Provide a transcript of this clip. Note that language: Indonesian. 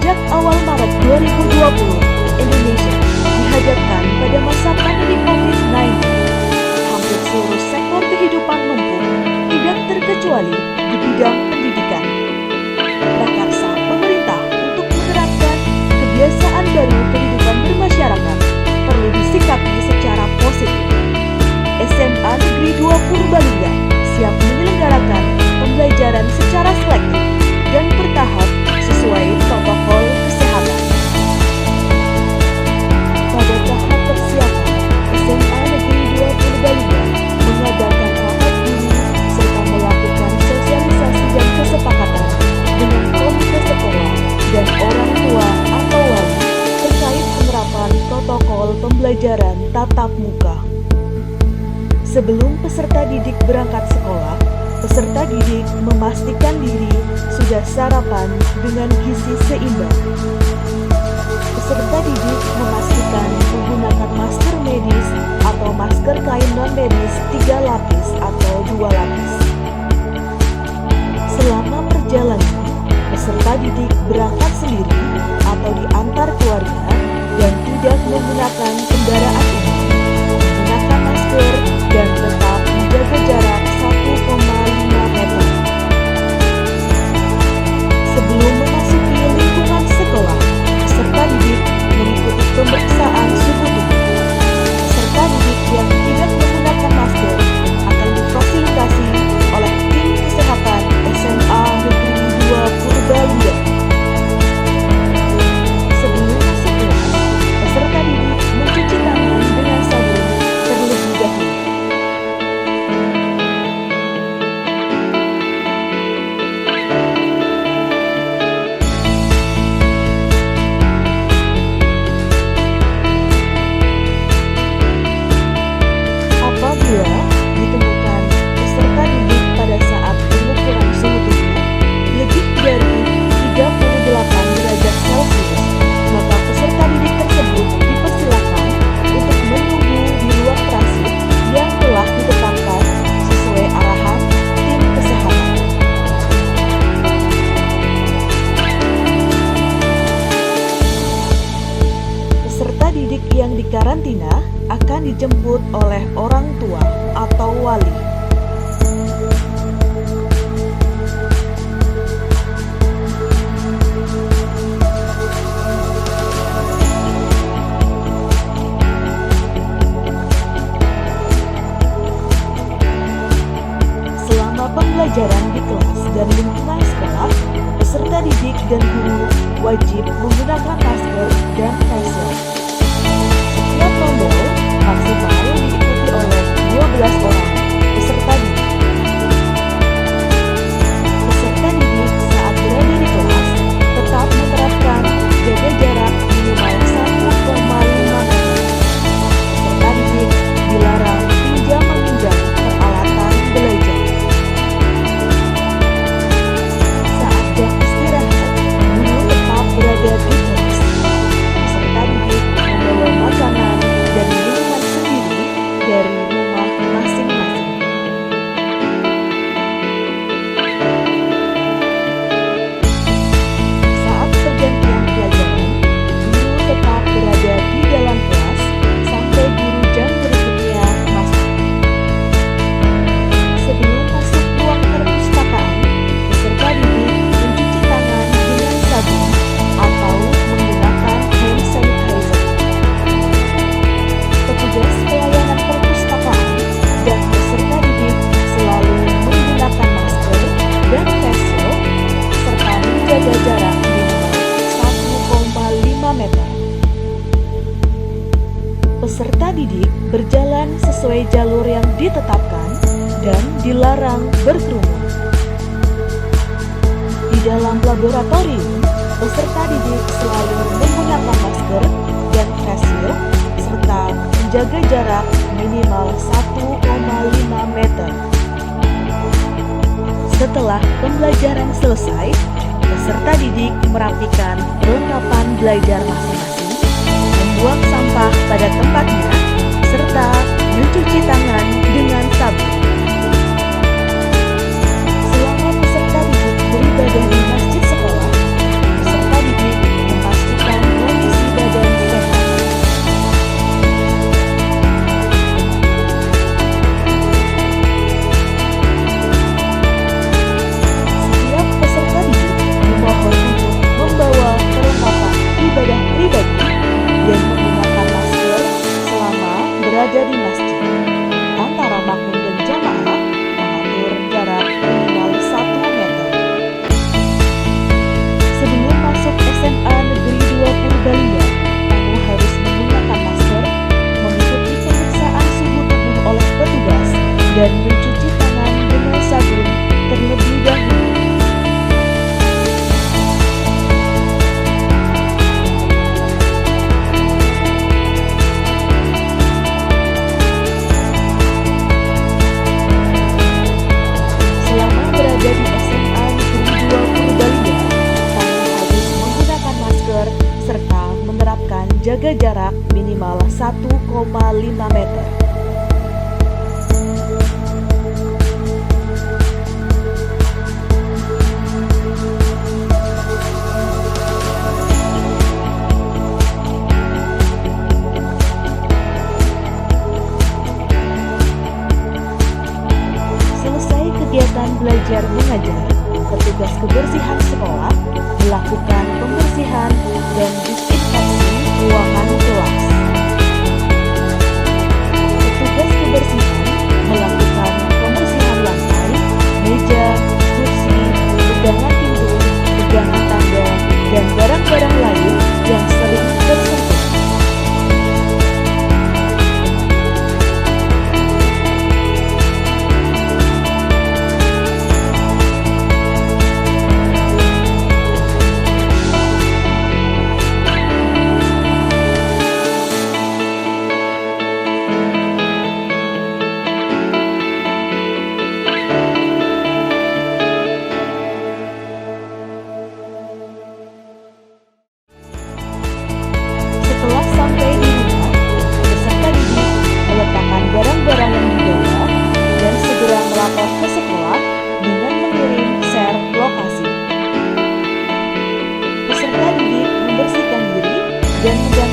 Sejak awal Maret 2020, Indonesia dihadapkan pada masa pandemi COVID-19. Hampir seluruh sektor kehidupan lumpuh, tidak terkecuali di bidang pendidikan. Prakarsa pemerintah untuk menerapkan kebiasaan baru kehidupan bermasyarakat perlu disikapi secara positif. SMA Negeri 2 Purbalingga siap menyelenggarakan pembelajaran secara selektif dan bertahap sesuai protokol kesehatan. Pada tahap persiapan, SMA Negeri 2 Purbalingga mengadakan rapat guru serta melakukan sosialisasi dan kesepakatan dengan komite sekolah dan orang tua atau wali terkait penerapan protokol pembelajaran tatap muka. Sebelum peserta didik berangkat sekolah, peserta didik memastikan diri sudah sarapan dengan gizi seimbang. Peserta didik memastikan menggunakan masker medis atau masker kain non-medis 3 lapis atau 2 lapis. Selama perjalanan, peserta didik berangkat sendiri atau diantar keluarga dan tidak menggunakan kendaraan umum, menggunakan masker dan tetap menjaga jarak 1,5 meter. Sebelum memasuki lingkungan sekolah, peserta didik mengikuti pemeriksaan suhu tubuh. Peserta didik yang tidak menggunakan masker akan difasilitasi oleh tim kesehatan SMA Negeri 2 Purbalingga. Sebelum masuk kelas, peserta didik mencuci tangan dengan sabun terlebih dahulu. Apabila ditemukan peserta didik pada saat pengukuran suhu tubuh lebih dari 38 derajat Celcius, maka peserta didik tersebut dipersilakan untuk menunggu di ruang transit yang telah ditetapkan sesuai arahan tim kesehatan. Peserta didik yang dikarantina akan dijemput oleh orang tua atau wali. Selama pembelajaran di kelas dan lingkungan sekolah, peserta didik dan guru wajib menggunakan masker dan face shield. Setiap rombongan maksimal diikuti oleh 12 orang peserta didik. Peserta didik saat berada di kelas tetap menerapkan jaga jarak minimal 1,5 meter. Peserta didik dilarang pinjam-meminjam peralatan belajar. Saat jam istirahat, guru tetap berada di kelas. Peserta didik membawa makanan dan minuman sendiri dari rumah masing-masing. Saat pergantian pelajaran, guru tetap berada di dalam kelas sampai guru jam berikutnya masuk. Sebelum masuk ruang perpustakaan, peserta didik mencuci tangan dengan sabun atau menggunakan hand sanitizer. Petugas pelayanan perpustakaan dan peserta didik selalu menggunakan masker dan face shield serta menjaga jarak minimal 1,5 meter. Peserta didik berjalan sesuai jalur yang ditetapkan dan dilarang berkerumun. Di dalam laboratorium, peserta didik selalu menggunakan masker dan face shield serta menjaga jarak minimal 1,5 meter. Setelah pembelajaran selesai, peserta didik merapikan perlengkapan belajar masing-masing, membuang sampah pada tempatnya, serta mencuci tangan dengan sabun. Selama peserta didik beribadah di masjid sekolah, peserta didik dan mencuci tangan dengan sabun terlebih dahulu. Selama berada di SMA Negeri 2 Purbalingga, kami harus menggunakan masker serta menerapkan jaga jarak minimal 1,5 meter. Selesai kegiatan belajar mengajar, petugas kebersihan sekolah melakukan pembersihan dan disinfeksi ruangan kelas. Petugas kebersihan melakukan pembersihan lantai, meja, kursi, pegangan pintu, pegangan tangga, dan barang-barang lain yang sering tersentuh. Setelah sampai di rumah, peserta didik meletakkan barang-barang yang dibawa dan segera melapor ke sekolah dengan mengirim share lokasi. Peserta didik membersihkan diri dan mengganti